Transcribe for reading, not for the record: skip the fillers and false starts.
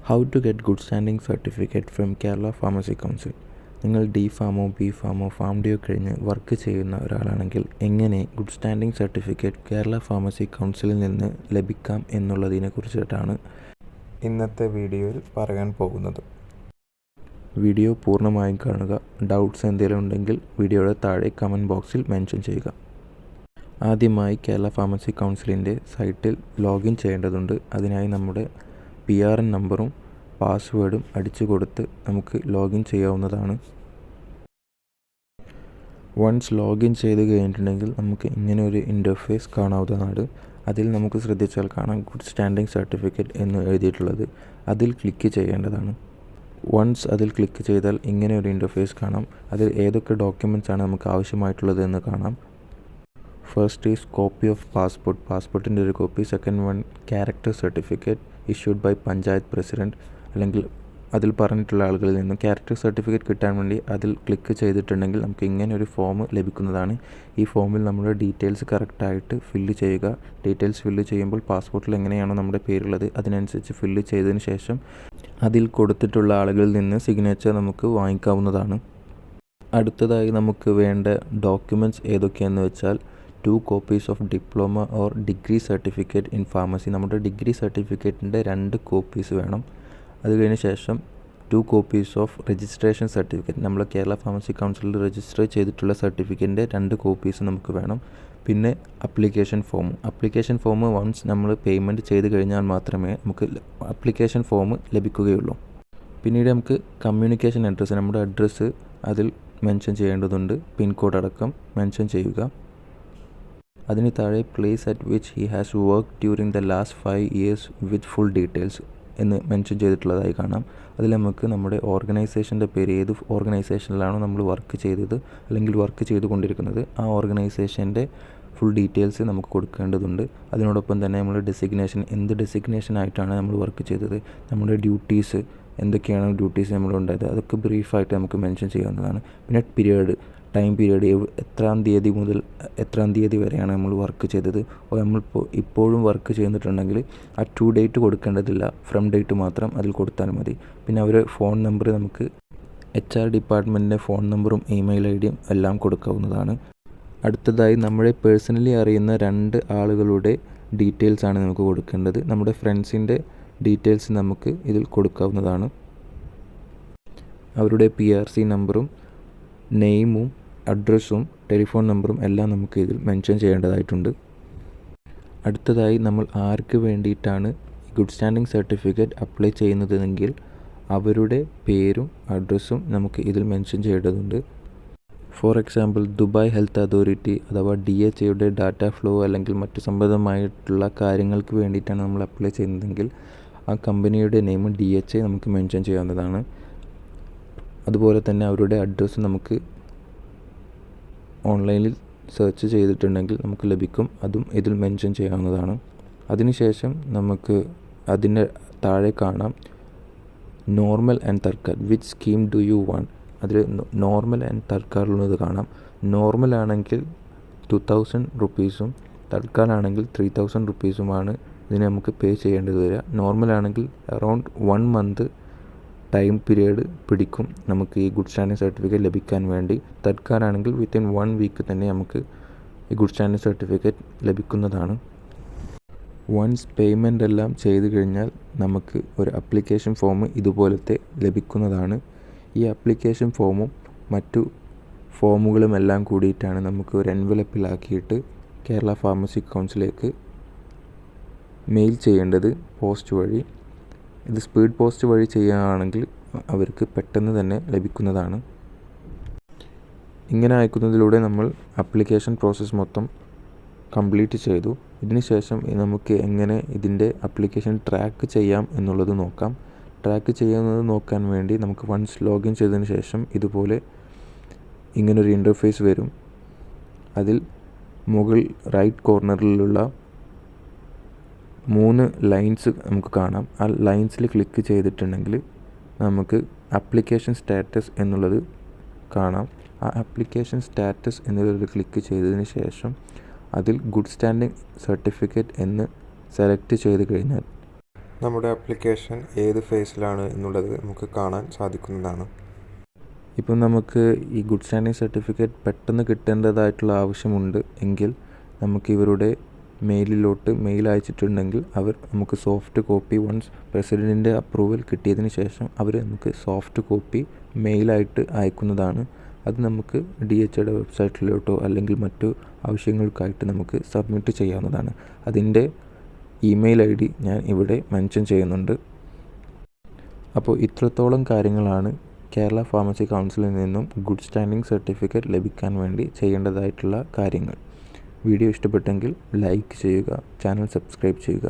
How to get good standing certificate from Kerala pharmacy council. നിങ്ങൾ D ഫാമോ B ഫാമോ pharm ഡിയോ കഴിഞ്ഞ് വർക്ക് ചെയ്യുന്ന ഒരാളാണെങ്കിൽ എങ്ങനെ good standing certificate Kerala pharmacy കൗൺസിലിൽ നിന്ന് ലഭിക്കാം എന്നുള്ളതിനെ കുറിച്ചിട്ടാണ് ഇന്നത്തെ വീഡിയോയിൽ പറയാൻ പോകുന്നത്. വീഡിയോ പൂർണ്ണമായും കാണുക. ഡൗട്ട്സ് എന്തെങ്കിലും ഉണ്ടെങ്കിൽ വീഡിയോയുടെ താഴെ കമൻറ്റ് ബോക്സിൽ മെൻഷൻ ചെയ്യുക. ആദ്യമായി കേരള ഫാർമസി കൗൺസിലിൻ്റെ സൈറ്റിൽ ലോഗിൻ ചെയ്യേണ്ടതുണ്ട്. അതിനായി നമ്മുടെ PRN നമ്പറും പാസ്വേഡും അടിച്ചു കൊടുത്ത് നമുക്ക് ലോഗിൻ ചെയ്യാവുന്നതാണ്. വൺസ് ലോഗിൻ ചെയ്ത് കഴിഞ്ഞിട്ടുണ്ടെങ്കിൽ നമുക്ക് ഇങ്ങനെ ഒരു ഇൻ്റർഫേസ് കാണാവുന്നതാണ്. അതിൽ നമുക്ക് ശ്രദ്ധിച്ചാൽ കാണാം ഗുഡ് സ്റ്റാൻഡിംഗ് സർട്ടിഫിക്കറ്റ് എന്ന് എഴുതിയിട്ടുള്ളത്. അതിൽ ക്ലിക്ക് ചെയ്യേണ്ടതാണ്. വൺസ് അതിൽ ക്ലിക്ക് ചെയ്താൽ ഇങ്ങനെ ഒരു ഇൻ്റർഫേസ് കാണാം. അതിൽ ഏതൊക്കെ ഡോക്യുമെൻറ്റ്സ് ആണ് നമുക്ക് ആവശ്യമായിട്ടുള്ളത് എന്ന് കാണാം. First is copy of passport, പാസ്പോർട്ടിൻ്റെ ഒരു copy. Second one character certificate issued by panchayat president, അല്ലെങ്കിൽ അതിൽ പറഞ്ഞിട്ടുള്ള ആളുകളിൽ നിന്നും ക്യാരക്ടർ സർട്ടിഫിക്കറ്റ് കിട്ടാൻ വേണ്ടി അതിൽ ക്ലിക്ക് ചെയ്തിട്ടുണ്ടെങ്കിൽ നമുക്ക് ഇങ്ങനെ ഒരു ഫോം ലഭിക്കുന്നതാണ്. ഈ ഫോമിൽ നമ്മുടെ ഡീറ്റെയിൽസ് കറക്റ്റായിട്ട് ഫില്ല് ചെയ്യുക. ഡീറ്റെയിൽസ് ഫില്ല് ചെയ്യുമ്പോൾ പാസ്പോർട്ടിൽ എങ്ങനെയാണോ നമ്മുടെ പേരുള്ളത് അതിനനുസരിച്ച് ഫില്ല് ചെയ്തതിന് ശേഷം അതിൽ കൊടുത്തിട്ടുള്ള ആളുകളിൽ നിന്ന് സിഗ്നേച്ചർ നമുക്ക് വാങ്ങിക്കാവുന്നതാണ്. അടുത്തതായി നമുക്ക് വേണ്ട ഡോക്യുമെൻറ്റ്സ് ഏതൊക്കെയാണെന്ന് വെച്ചാൽ 2 copies of diploma or degree certificate in pharmacy, നമ്മുടെ ഡിഗ്രി സർട്ടിഫിക്കറ്റിൻ്റെ 2 കോപ്പീസ് വേണം. അത് കഴിഞ്ഞ ശേഷം 2 copies ഓഫ് രജിസ്ട്രേഷൻ സർട്ടിഫിക്കറ്റ്, നമ്മൾ കേരള ഫാർമസി കൗൺസിലിൽ രജിസ്റ്റർ ചെയ്തിട്ടുള്ള സർട്ടിഫിക്കറ്റിൻ്റെ 2 കോപ്പീസ് നമുക്ക് വേണം. പിന്നെ അപ്ലിക്കേഷൻ ഫോം വൺസ് നമ്മൾ പേയ്മെൻറ്റ് ചെയ്ത് കഴിഞ്ഞാൽ മാത്രമേ നമുക്ക് അപ്ലിക്കേഷൻ ഫോം ലഭിക്കുകയുള്ളൂ. പിന്നീട് നമുക്ക് കമ്മ്യൂണിക്കേഷൻ അഡ്രസ്സ്, നമ്മുടെ അഡ്രസ്സ് അതിൽ മെൻഷൻ ചെയ്യേണ്ടതുണ്ട്. പിൻകോഡ് അടക്കം മെൻഷൻ ചെയ്യുക. അതിന് താഴെ place at which he has work during the last 5 years with full details എന്ന് മെൻഷൻ ചെയ്തിട്ടുള്ളതായി കാണാം. അതിൽ നമുക്ക് നമ്മുടെ ഓർഗനൈസേഷൻ്റെ പേര്, ഏത് ഓർഗനൈസേഷനിലാണോ നമ്മൾ വർക്ക് ചെയ്തത് അല്ലെങ്കിൽ വർക്ക് ചെയ്തുകൊണ്ടിരിക്കുന്നത് ആ ഓർഗനൈസേഷൻ്റെ ഫുൾ ഡീറ്റെയിൽസ് നമുക്ക് കൊടുക്കേണ്ടതുണ്ട്. അതിനോടൊപ്പം തന്നെ നമ്മൾ എന്ത് ഡെസിഗ്നേഷനായിട്ടാണ് നമ്മൾ വർക്ക് ചെയ്തത്, നമ്മുടെ ഡ്യൂട്ടീസ് എന്തൊക്കെയാണ് ഡ്യൂട്ടീസ് നമ്മളുണ്ടായത് അതൊക്കെ ബ്രീഫായിട്ട് നമുക്ക് മെൻഷൻ ചെയ്യാവുന്നതാണ്. പിന്നെ ടൈം പീരീഡ്, എത്രാം തീയതി മുതൽ എത്രാം തീയതി വരെയാണ് നമ്മൾ വർക്ക് ചെയ്തത്. ഇപ്പോഴും വർക്ക് ചെയ്തിട്ടുണ്ടെങ്കിൽ ആ ടു ഡേറ്റ് കൊടുക്കേണ്ടതില്ല, ഫ്രം ഡേറ്റ് മാത്രം അതിൽ കൊടുത്താൽ മതി. പിന്നെ അവർ ഫോൺ നമ്പർ, നമുക്ക് HR ഡിപ്പാർട്ട്മെൻറ്റിൻ്റെ ഫോൺ നമ്പറും ഇമെയിൽ ID എല്ലാം കൊടുക്കാവുന്നതാണ്. അടുത്തതായി നമ്മളെ പേഴ്സണലി അറിയുന്ന 2 ആളുകളുടെ ഡീറ്റെയിൽസാണ് നമുക്ക് കൊടുക്കേണ്ടത്. നമ്മുടെ ഫ്രണ്ട്സിൻ്റെ ഡീറ്റെയിൽസ് നമുക്ക് ഇതിൽ കൊടുക്കാവുന്നതാണ്. അവരുടെ PRC നമ്പറും നെയിമും അഡ്രസ്സും ടെലിഫോൺ നമ്പറും എല്ലാം നമുക്ക് ഇതിൽ മെൻഷൻ ചെയ്യേണ്ടതായിട്ടുണ്ട്. അടുത്തതായി നമ്മൾ ആർക്ക് വേണ്ടിയിട്ടാണ് ഗുഡ് സ്റ്റാൻഡിംഗ് സർട്ടിഫിക്കറ്റ് അപ്ലൈ ചെയ്യുന്നതെങ്കിൽ അവരുടെ പേരും അഡ്രസ്സും നമുക്ക് ഇതിൽ മെൻഷൻ ചെയ്യേണ്ടതുണ്ട്. For example Dubai health authority അഥവാ DHAയുടെ ഡാറ്റ ഫ്ലോ അല്ലെങ്കിൽ മറ്റു സംബന്ധമായിട്ടുള്ള കാര്യങ്ങൾക്ക് വേണ്ടിയിട്ടാണ് നമ്മൾ അപ്ലൈ ചെയ്യുന്നതെങ്കിൽ ആ കമ്പനിയുടെ നെയിം DHA നമുക്ക് മെൻഷൻ ചെയ്യാവുന്നതാണ്. അതുപോലെ തന്നെ അവരുടെ അഡ്രസ്സ് നമുക്ക് ഓൺലൈനിൽ സെർച്ച് ചെയ്തിട്ടുണ്ടെങ്കിൽ നമുക്ക് ലഭിക്കും, അതും ഇതിൽ മെൻഷൻ ചെയ്യാവുന്നതാണ്. അതിനുശേഷം നമുക്ക് അതിൻ്റെ താഴെ കാണാം normal and Tatkal, which scheme do you want. അതിൽ നോർമൽ ആൻഡ് തർക്കാറുള്ളത് കാണാം. നോർമൽ ആണെങ്കിൽ 2000 റുപ്പീസും തർക്കാറാണെങ്കിൽ 3000 റുപ്പീസുമാണ് ഇതിന് നമുക്ക് പേ ചെയ്യേണ്ടത് വരിക. നോർമൽ ആണെങ്കിൽ അറൗണ്ട് 1 month ടൈം പീരീഡ് പിടിക്കും നമുക്ക് ഈ ഗുഡ് സ്റ്റാൻഡിംഗ് സർട്ടിഫിക്കറ്റ് ലഭിക്കാൻ വേണ്ടി. തൽക്കാലാണെങ്കിൽ വിത്തിൻ 1 week തന്നെ നമുക്ക് ഈ ഗുഡ് സ്റ്റാൻഡിംഗ് സർട്ടിഫിക്കറ്റ് ലഭിക്കുന്നതാണ്. വൺസ് പേയ്മെൻ്റ് എല്ലാം ചെയ്ത് കഴിഞ്ഞാൽ നമുക്ക് ഒരു അപ്ലിക്കേഷൻ ഫോം ഇതുപോലത്തെ ലഭിക്കുന്നതാണ്. ഈ അപ്ലിക്കേഷൻ ഫോമും മറ്റു ഫോമുകളും എല്ലാം കൂടിയിട്ടാണ് നമുക്ക് ഒരു എൻവലപ്പിലാക്കിയിട്ട് കേരള ഫാർമസി കൗൺസിലേക്ക് മെയിൽ ചെയ്യേണ്ടത് പോസ്റ്റ് വഴി. ഇത് സ്പീഡ് പോസ്റ്റ് വഴി ചെയ്യുകയാണെങ്കിൽ അവർക്ക് പെട്ടെന്ന് തന്നെ ലഭിക്കുന്നതാണ്. ഇങ്ങനെ അയക്കുന്നതിലൂടെ നമ്മൾ ആപ്ലിക്കേഷൻ പ്രോസസ്സ് മൊത്തം കംപ്ലീറ്റ് ചെയ്തു. ഇതിനുശേഷം നമുക്ക് എങ്ങനെ ഇതിൻ്റെ ആപ്ലിക്കേഷൻ ട്രാക്ക് ചെയ്യാം എന്നുള്ളത് നോക്കാം. ട്രാക്ക് ചെയ്യുന്നത് നോക്കാൻ വേണ്ടി നമുക്ക് വൺസ് ലോഗിൻ ചെയ്തതിന് ശേഷം ഇതുപോലെ ഇങ്ങനൊരു ഇൻ്റർഫേസ് വരും. അതിൽ മുകൾ റൈറ്റ് കോർണറിലുള്ള 3 ലൈൻസ് നമുക്ക് കാണാം. ആ ലൈൻസിൽ ക്ലിക്ക് ചെയ്തിട്ടുണ്ടെങ്കിൽ നമുക്ക് ആപ്ലിക്കേഷൻ സ്റ്റാറ്റസ് എന്നുള്ളത് കാണാം. ആ ആപ്ലിക്കേഷൻ സ്റ്റാറ്റസ് എന്നുള്ളത് ക്ലിക്ക് ചെയ്തതിന് ശേഷം അതിൽ ഗുഡ് സ്റ്റാൻഡിംഗ് സർട്ടിഫിക്കറ്റ് എന്ന് സെലക്ട് ചെയ്ത് കഴിഞ്ഞാൽ നമ്മുടെ ആപ്ലിക്കേഷൻ ഏത് ഫേസിലാണ് എന്നുള്ളത് നമുക്ക് കാണാൻ സാധിക്കുന്നതാണ്. ഇപ്പം നമുക്ക് ഈ ഗുഡ് സ്റ്റാൻഡിംഗ് സർട്ടിഫിക്കറ്റ് പെട്ടെന്ന് കിട്ടേണ്ടതായിട്ടുള്ള ആവശ്യമുണ്ട് എങ്കിൽ നമുക്ക് ഇവരുടെ മെയിലിലോട്ട് മെയിൽ അയച്ചിട്ടുണ്ടെങ്കിൽ അവർ നമുക്ക് സോഫ്റ്റ് കോപ്പി വൺസ് പ്രസിഡൻറ്റിൻ്റെ അപ്രൂവൽ കിട്ടിയതിന് ശേഷം അവർ നമുക്ക് സോഫ്റ്റ് കോപ്പി മെയിലായിട്ട് അയക്കുന്നതാണ്. അത് നമുക്ക് DHAയുടെ വെബ്സൈറ്റിലോട്ടോ അല്ലെങ്കിൽ മറ്റു ആവശ്യങ്ങൾക്കായിട്ട് നമുക്ക് സബ്മിറ്റ് ചെയ്യാവുന്നതാണ്. അതിൻ്റെ ഇമെയിൽ ID ഞാൻ ഇവിടെ മെൻഷൻ ചെയ്യുന്നുണ്ട്. അപ്പോൾ ഇത്രത്തോളം കാര്യങ്ങളാണ് കേരള ഫാർമസി കൗൺസിലിൽ നിന്നും ഗുഡ് സ്റ്റാൻഡിംഗ് സർട്ടിഫിക്കറ്റ് ലഭിക്കാൻ വേണ്ടി ചെയ്യേണ്ടതായിട്ടുള്ള കാര്യങ്ങൾ. വീഡിയോ ഇഷ്ടപ്പെട്ടെങ്കിൽ ലൈക്ക് ചെയ്യുക, ചാനൽ സബ്സ്ക്രൈബ് ചെയ്യുക.